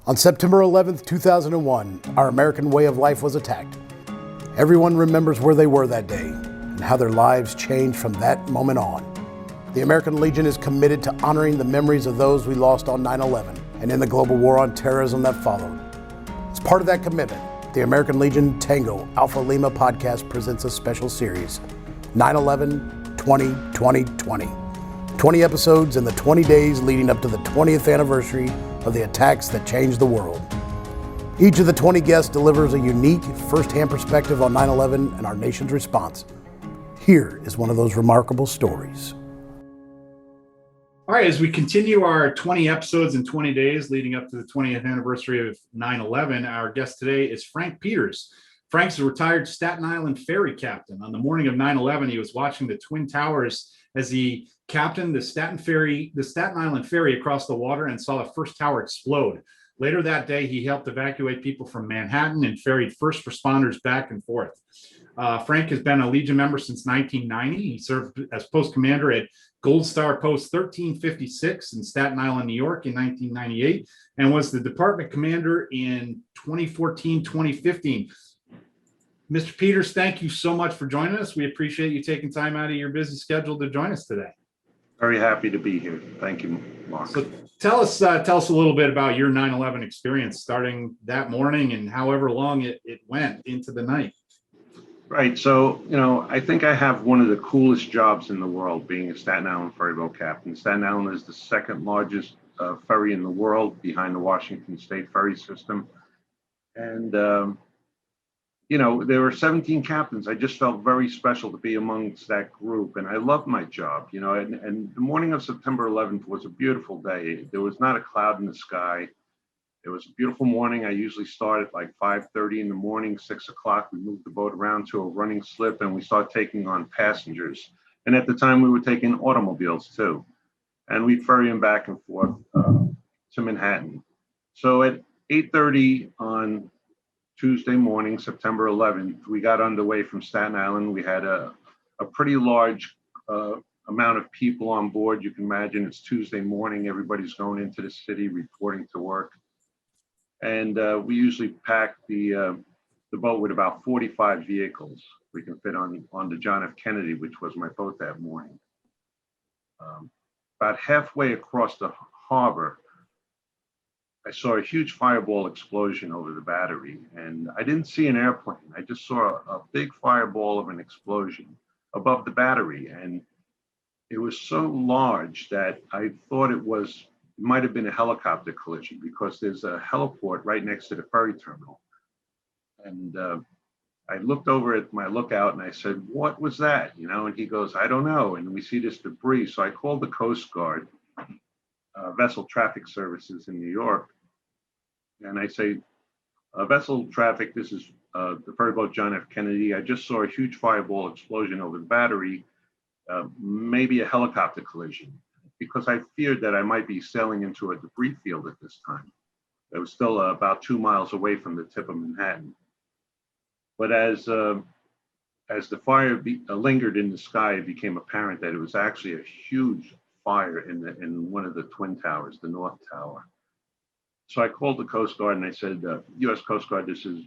On September 11th, 2001, our American way of life was attacked. Everyone remembers where they were that day and how their lives changed from that moment on. The American Legion is committed to honoring the memories of those we lost on 9/11 and in the global war on terrorism that followed. As part of that commitment, the American Legion Tango Alpha Lima podcast presents a special series, 9/11 2020. 20 episodes in the 20 days leading up to the 20th anniversary of the attacks that changed the world. Each of the 20 guests delivers a unique, first-hand perspective on 9/11 and our nation's response. Here is one of those remarkable stories. All right, as we continue our 20 episodes in 20 days leading up to the 20th anniversary of 9/11, our guest today is Frank Peters. Frank's a retired Staten Island ferry captain. On the morning of 9/11, he was watching the Twin Towers as he captained the Staten Island ferry across the water and saw the first tower explode. Later that day, he helped evacuate people from Manhattan and ferried first responders back and forth. Frank has been a Legion member since 1990. He served as post commander at Gold Star Post 1356 in Staten Island, New York in 1998, and was the department commander in 2014-2015. Mr. Peters, thank you so much for joining us. We appreciate you taking time out of your busy schedule to join us today. Very happy to be here. Thank you, Mark. So tell us a little bit about your 9/11 experience, starting that morning and however long it went into the night. Right. So, I think I have one of the coolest jobs in the world, being a Staten Island ferry boat captain. Staten Island is the second largest ferry in the world behind the Washington State ferry system. And, there were 17 captains. I just felt very special to be amongst that group. And I loved my job, and the morning of September 11th was a beautiful day. There was not a cloud in the sky. It was a beautiful morning. I usually start at like 5:30 in the morning, 6 o'clock. We moved the boat around to a running slip and we started taking on passengers. And at the time we were taking automobiles too. And we'd ferry them back and forth to Manhattan. So at 8:30 on Tuesday morning, September 11th, we got underway from Staten Island. We had a pretty large amount of people on board. You can imagine it's Tuesday morning. Everybody's going into the city, reporting to work. And we usually pack the boat with about 45 vehicles we can fit on the John F. Kennedy, which was my boat that morning. About halfway across the harbor, I saw a huge fireball explosion over the battery, and I didn't see an airplane. I just saw a big fireball of an explosion above the battery, and it was so large that I thought it might have been a helicopter collision, because there's a heliport right next to the ferry terminal. And I looked over at my lookout and I said, "What was that?" And he goes, "I don't know." And we see this debris. So I called the Coast Guard, Vessel Traffic Services in New York. And I say, "Vessel Traffic, this is the ferry boat John F. Kennedy. I just saw a huge fireball explosion over the battery, maybe a helicopter collision," because I feared that I might be sailing into a debris field at this time. It was still about 2 miles away from the tip of Manhattan. But as the fire lingered in the sky, it became apparent that it was actually a huge fire in one of the twin towers, the North Tower. So I called the Coast Guard and I said, "U.S. Coast Guard, this is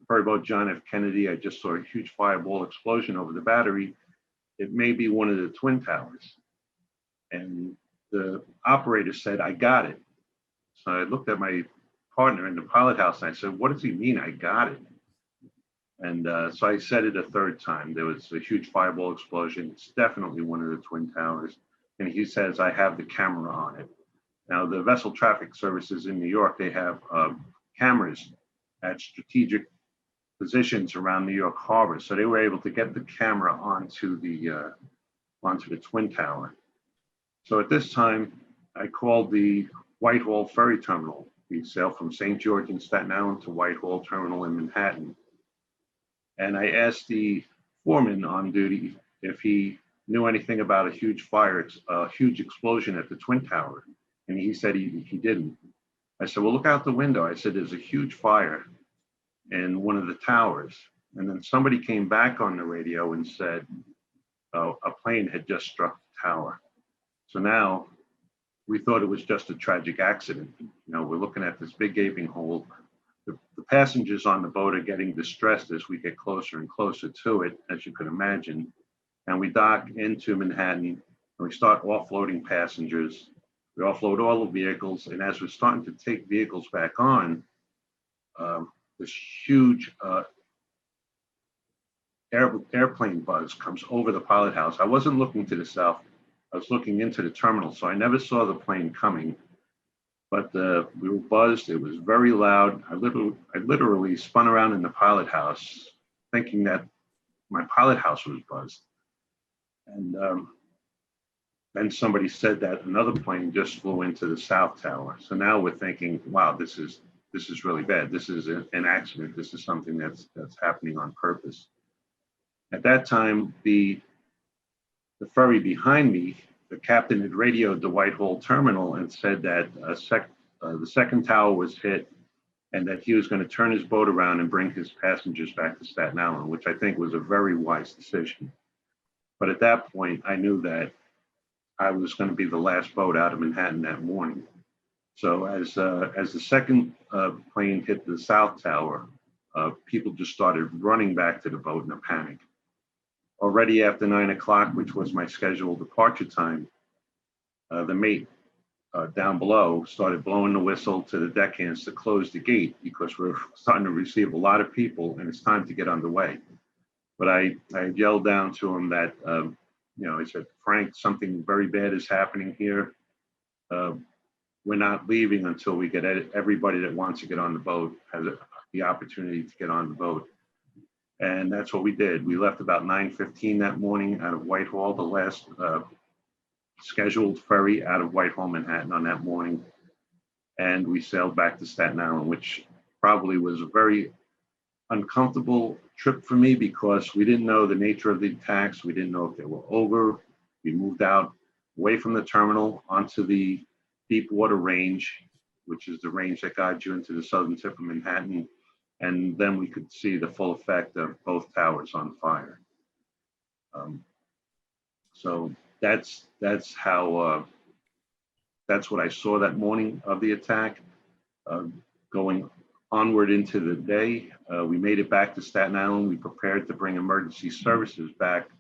ferry boat John F. Kennedy. I just saw a huge fireball explosion over the battery. It may be one of the twin towers." And the operator said, "I got it." So I looked at my partner in the pilot house and I said, "What does he mean, I got it?" And so I said it a third time. There was a huge fireball explosion. It's definitely one of the twin towers. And he says, "I have the camera on it." Now, the Vessel Traffic Services in New York, they have cameras at strategic positions around New York Harbor. So they were able to get the camera onto the twin tower. So at this time, I called the Whitehall Ferry Terminal. We sail from St. George in Staten Island to Whitehall Terminal in Manhattan. And I asked the foreman on duty if he knew anything about a huge fire, a huge explosion at the Twin Tower. And he said he didn't. I said, "Well, look out the window." I said, "There's a huge fire in one of the towers." And then somebody came back on the radio and said, "Oh, a plane had just struck the tower." So now we thought it was just a tragic accident. we're looking at this big gaping hole. The passengers on the boat are getting distressed as we get closer and closer to it, as you can imagine. And we dock into Manhattan and we start offloading passengers. We offload all the vehicles. And as we're starting to take vehicles back on, this huge airplane buzz comes over the pilot house. I wasn't looking to the south. I was looking into the terminal, so I never saw the plane coming. But we were buzzed. It was very loud. I literally spun around in the pilot house, thinking that my pilot house was buzzed. And then somebody said that another plane just flew into the south tower. So now we're thinking, wow, this is really bad. This is an accident. This is something that's happening on purpose. At that time, the ferry behind me, the captain had radioed the Whitehall Terminal and said that the second tower was hit and that he was going to turn his boat around and bring his passengers back to Staten Island, which I think was a very wise decision. But at that point, I knew that I was going to be the last boat out of Manhattan that morning. So as the second plane hit the south tower, people just started running back to the boat in a panic. Already after 9 o'clock, which was my scheduled departure time, the mate down below started blowing the whistle to the deckhands to close the gate because we're starting to receive a lot of people and it's time to get underway. But I yelled down to him that, I said, Frank, something very bad is happening here. We're not leaving until we get everybody that wants to get on the boat has the opportunity to get on the boat. And that's what we did. We left about 9:15 that morning out of Whitehall, the last scheduled ferry out of Whitehall, Manhattan on that morning. And we sailed back to Staten Island, which probably was a very uncomfortable trip for me because we didn't know the nature of the attacks. We didn't know if they were over. We moved out away from the terminal onto the deep water range, which is the range that guides you into the southern tip of Manhattan. And then we could see the full effect of both towers on fire. So that's how that's what I saw that morning of the attack. Going onward into the day, we made it back to Staten Island. We prepared to bring emergency services back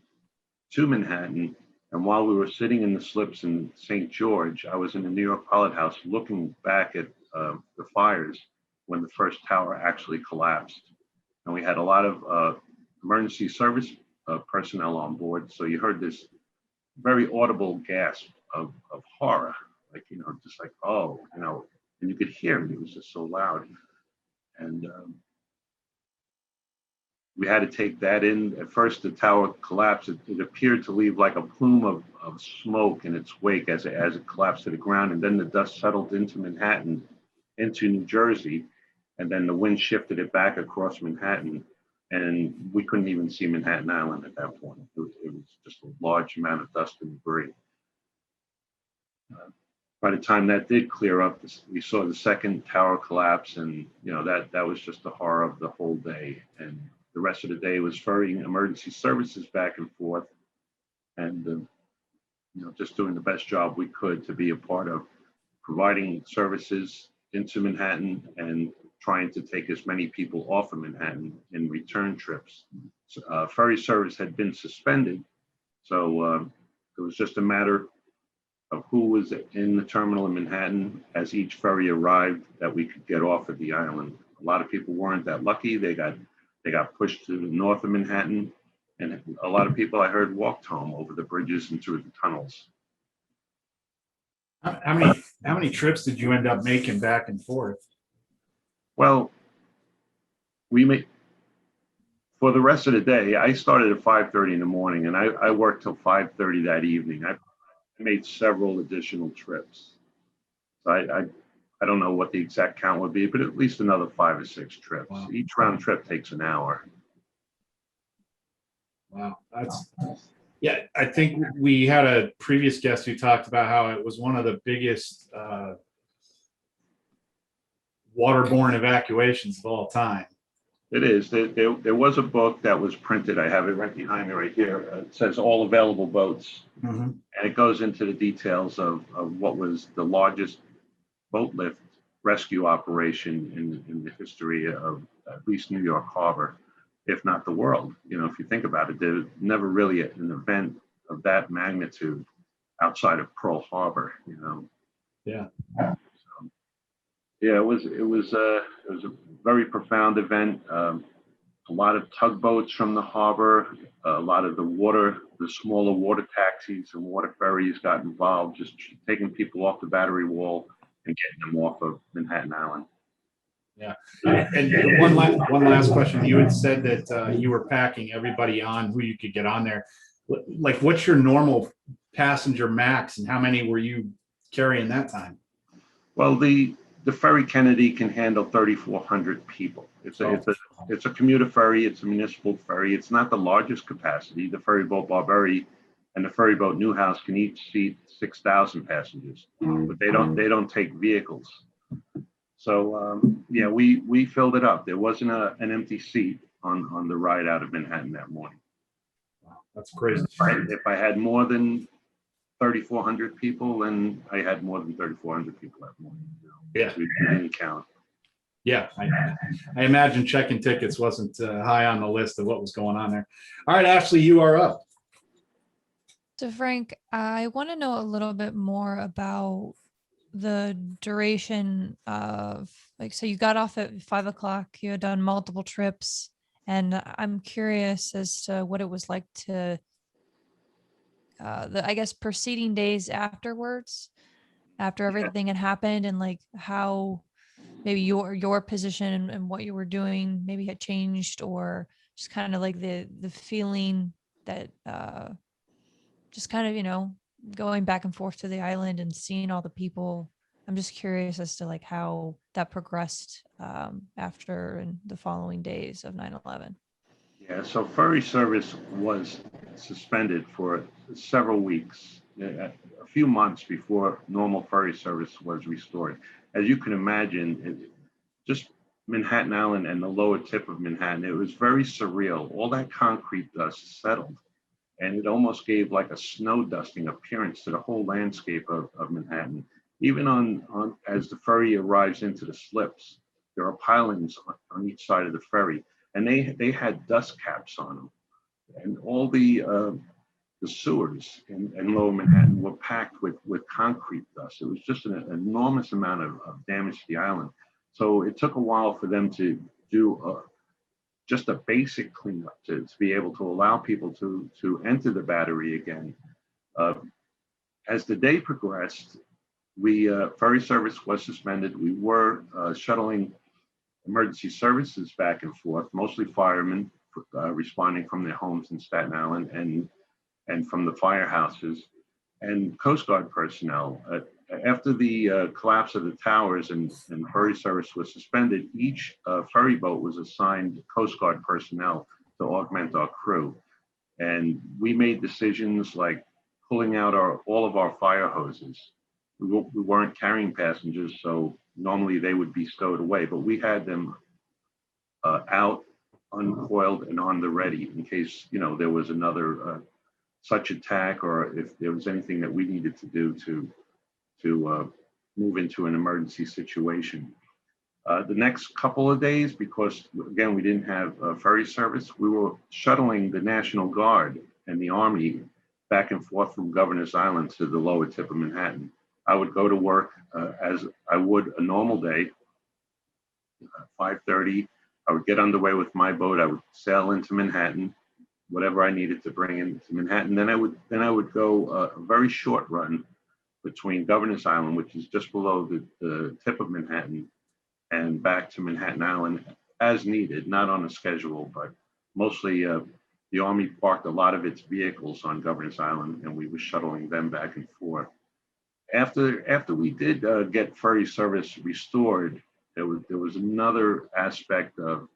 to Manhattan. And while we were sitting in the slips in St. George, I was in the New York pilot house looking back at the fires when the first tower actually collapsed. And we had a lot of emergency service personnel on board. So you heard this very audible gasp of horror, like, just like, oh, and you could hear it. It was just so loud. And we had to take that in. At first, the tower collapsed. It appeared to leave like a plume of smoke in its wake as it collapsed to the ground. And then the dust settled into Manhattan, into New Jersey. And then the wind shifted it back across Manhattan. And we couldn't even see Manhattan Island at that point. It was just a large amount of dust and debris. By the time that did clear up, we saw the second tower collapse, and that was just the horror of the whole day. And the rest of the day was ferrying emergency services back and forth, and just doing the best job we could to be a part of providing services into Manhattan and trying to take as many people off of Manhattan in return trips. Ferry service had been suspended, so it was just a matter of who was in the terminal in Manhattan as each ferry arrived that we could get off of the island. A lot of people weren't that lucky. They got pushed to the north of Manhattan, and a lot of people I heard walked home over the bridges and through the tunnels. How many trips did you end up making back and forth? Well, we made, for the rest of the day, I started at 5:30 in the morning, and I worked till 5:30 that evening. I made several additional trips. So I don't know what the exact count would be, but at least another 5 or 6 trips. Wow. Each round trip takes an hour. Wow. Yeah, I think we had a previous guest who talked about how it was one of the biggest waterborne evacuations of all time. It is. There was a book that was printed. I have it right behind me right here. It says all available boats. Mm-hmm. And it goes into the details of what was the largest boat lift rescue operation in the history of at least New York Harbor, if not the world. If you think about it, there's never really an event of that magnitude outside of Pearl Harbor. Yeah. Yeah, it was a very profound event. A lot of tugboats from the harbor, a lot of the smaller water taxis and water ferries got involved, just taking people off the Battery Wall and getting them off of Manhattan Island. Yeah. And one last question. You had said that you were packing everybody on who you could get on there. Like, what's your normal passenger max, and how many were you carrying that time? Well, the ferry Kennedy can handle 3,400 people. It's a commuter ferry. It's a municipal ferry. It's not the largest capacity. The ferry boat Barbary and the ferry boat Newhouse can each seat 6,000 passengers, but they don't take vehicles. So yeah, we filled it up. There wasn't an empty seat on the ride out of Manhattan that morning. Wow, that's crazy. If I had more than 3,400 people, then I had more than 3,400 people that morning. Yeah, we didn't count. Yeah, I imagine checking tickets wasn't high on the list of what was going on there. All right, Ashley, you are up. So Frank, I want to know a little bit more about the duration of, like, so you got off at 5 o'clock, you had done multiple trips, and I'm curious as to what it was like to I guess preceding days afterwards, after everything had happened, and like how maybe your position and what you were doing maybe had changed, or just kind of like the feeling that just kind of going back and forth to the island and seeing all the people. I'm just curious as to like how that progressed after and the following days of 9/11. Yeah, so ferry service was suspended for several weeks, a few months before normal ferry service was restored. As you can imagine, just Manhattan Island and the lower tip of Manhattan, it was very surreal. All that concrete dust settled, and it almost gave like a snow dusting appearance to the whole landscape of Manhattan. Even on as the ferry arrives into the slips, there are pilings on each side of the ferry, and they had dust caps on them, and all the sewers in Lower Manhattan were packed with concrete dust. It was just an enormous amount of damage to the island. So it took a while for them to do just a basic cleanup to be able to allow people to enter the battery again. As the day progressed, ferry service was suspended. We were shuttling emergency services back and forth, mostly firemen responding from their homes in Staten Island and from the firehouses, and Coast Guard personnel. After the collapse of the towers and ferry service was suspended, each ferry boat was assigned Coast Guard personnel to augment our crew. And we made decisions like pulling out all of our fire hoses. We weren't carrying passengers, so normally they would be stowed away, but we had them out, uncoiled, and on the ready in case there was another such attack, or if there was anything that we needed to do to move into an emergency situation. The next couple of days, because again we didn't have ferry service, we were shuttling the National Guard and the Army back and forth from Governor's Island to the lower tip of Manhattan. I would go to work as I would a normal day, 5:30. I would get underway with my boat. I would sail into Manhattan, whatever I needed to bring into Manhattan. Then I would go a very short run between Governor's Island, which is just below the tip of Manhattan, and back to Manhattan Island as needed, not on a schedule, but mostly the Army parked a lot of its vehicles on Governor's Island, and we were shuttling them back and forth. After we did get ferry service restored, there was another aspect of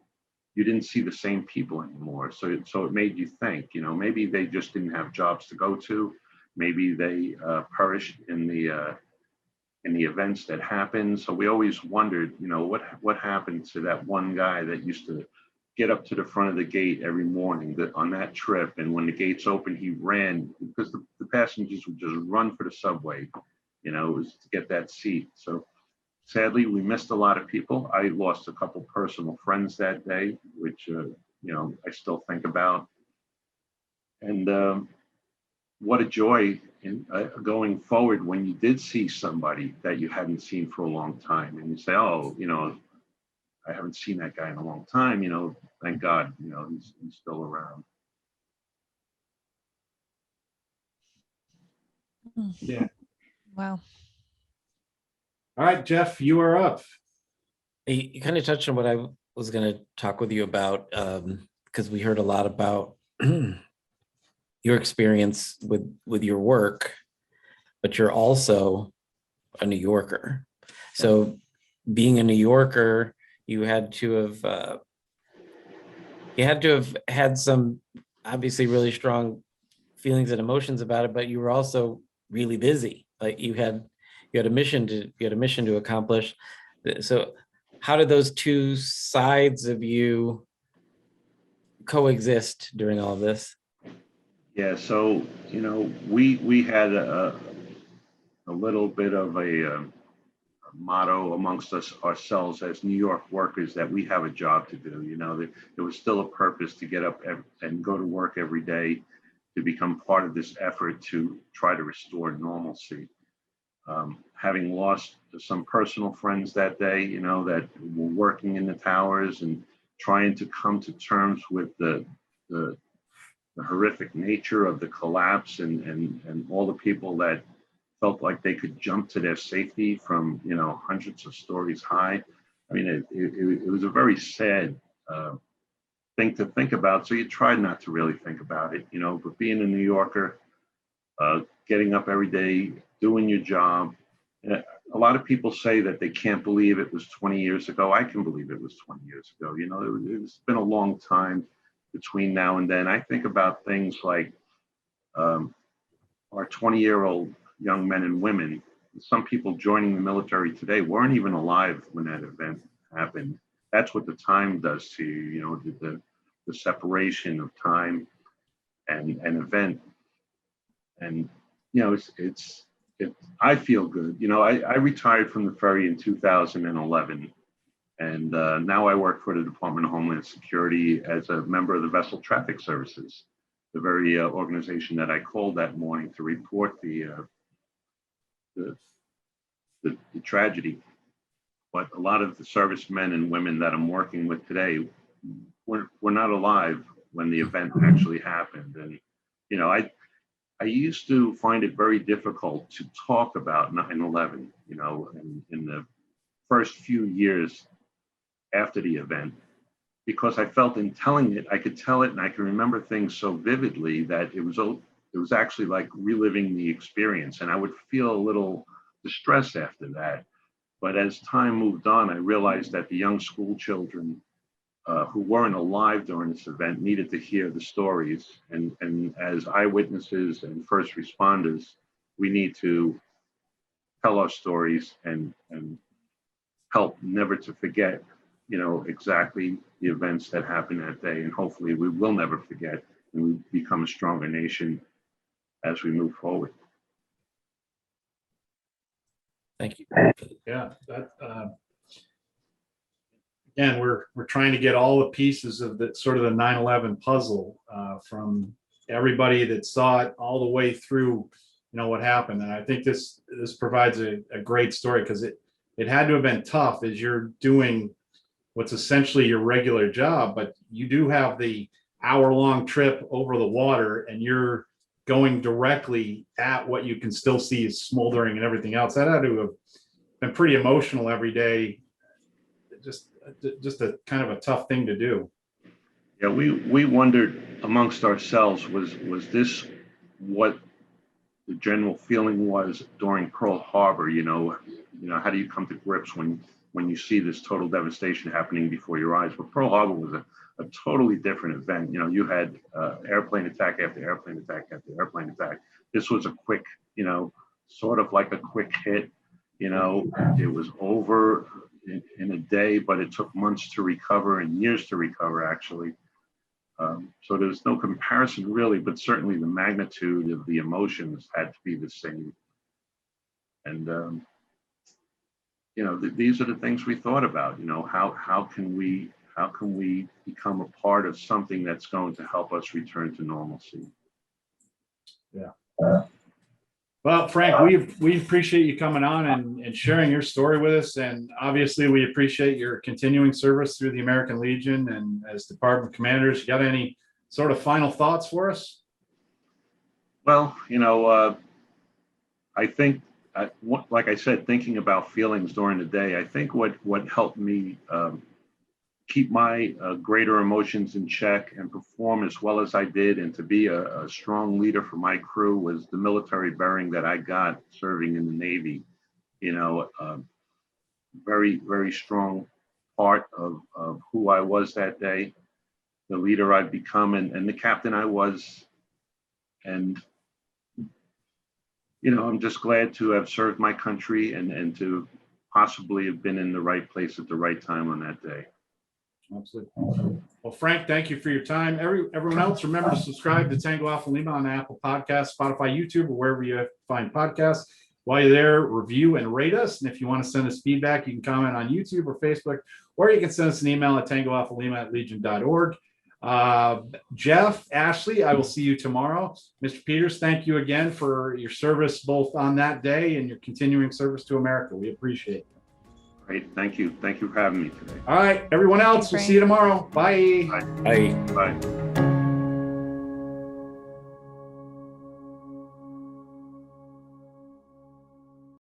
you didn't see the same people anymore. So it made you think, maybe they just didn't have jobs to go to. Maybe they perished in the events that happened. So we always wondered, what happened to that one guy that used to get up to the front of the gate every morning on that trip. And when the gates opened, he ran because the passengers would just run for the subway, it was to get that seat. So sadly, we missed a lot of people. I lost a couple personal friends that day, which, I still think about. And what a joy in going forward when you did see somebody that you hadn't seen for a long time. And you say, oh, I haven't seen that guy in a long time, thank God, he's still around. Yeah. Wow. All right, Jeff, you are up. You kind of touched on what I was going to talk with you about, because we heard a lot about your experience with your work, but you're also a New Yorker. So being a New Yorker, you had to have had some obviously really strong feelings and emotions about it, but you were also really busy. Like you had a mission to accomplish. So how did those two sides of you coexist during all of this? Yeah, so we had a little bit of a motto amongst ourselves as New York workers that we have a job to do. There was still a purpose to get up and go to work every day, to become part of this effort to try to restore normalcy. Having lost some personal friends that day, that were working in the towers and trying to come to terms with the horrific nature of the collapse and all the people that felt like they could jump to their safety from, hundreds of stories high. I mean, it was a very sad thing to think about. So you tried not to really think about it, but being a New Yorker, getting up every day, doing your job. A lot of people say that they can't believe it was 20 years ago. I can believe it was 20 years ago. It's been a long time between now and then. I think about things like our 20-year-old young men and women. Some people joining the military today weren't even alive when that event happened. That's what the time does to you, the separation of time and event. And I feel good. I retired from the ferry in 2011, and now I work for the Department of Homeland Security as a member of the Vessel Traffic Services, the very organization that I called that morning to report the tragedy. But a lot of the servicemen and women that I'm working with today were not alive when the event actually happened. And, I used to find it very difficult to talk about 9/11, in the first few years after the event, because I felt in telling it, I could tell it and I can remember things so vividly that it was actually like reliving the experience. And I would feel a little distressed after that. But as time moved on, I realized that the young school children who weren't alive during this event needed to hear the stories. And as eyewitnesses and first responders, we need to tell our stories and help never to forget, exactly the events that happened that day. And hopefully we will never forget and we become a stronger nation as we move forward. Thank you. Yeah, that again, we're trying to get all the pieces of the sort of the 9/11 puzzle from everybody that saw it all the way through, what happened. And I think this provides a great story, because it had to have been tough as you're doing what's essentially your regular job, but you do have the hour-long trip over the water and you're going directly at what you can still see is smoldering and everything else. That had to have been pretty emotional every day. Just a kind of a tough thing to do. Yeah, we wondered amongst ourselves, was this what the general feeling was during Pearl Harbor? How do you come to grips when you see this total devastation happening before your eyes? But Pearl Harbor was a totally different event. You had airplane attack after airplane attack after airplane attack. This was a quick, sort of like a quick hit. It was over in a day, but it took months to recover and years to recover, actually. So there's no comparison really, but certainly the magnitude of the emotions had to be the same. And these are the things we thought about. How can we become a part of something that's going to help us return to normalcy? Yeah. Well, Frank, we appreciate you coming on and sharing your story with us. And obviously we appreciate your continuing service through the American Legion and as department commanders. You got any sort of final thoughts for us? Well, I think, like I said, thinking about feelings during the day, I think what helped me keep my greater emotions in check and perform as well as I did, and to be a strong leader for my crew, was the military bearing that I got serving in the Navy. Very, very strong part of who I was that day, the leader I've become, and the captain I was. And I'm just glad to have served my country and to possibly have been in the right place at the right time on that day. Absolutely. Well, Frank, thank you for your time. Everyone else, remember to subscribe to Tango Alpha Lima on Apple Podcasts, Spotify, YouTube, or wherever you find podcasts. While you're there, review and rate us. And if you want to send us feedback, you can comment on YouTube or Facebook, or you can send us an email at tangoalphalima@legion.org. Jeff, Ashley, I will see you tomorrow. Mr. Peters, thank you again for your service both on that day and your continuing service to America. We appreciate it. Great. Thank you. Thank you for having me today. All right, everyone else, we'll see you tomorrow. Bye. Bye. I Bye.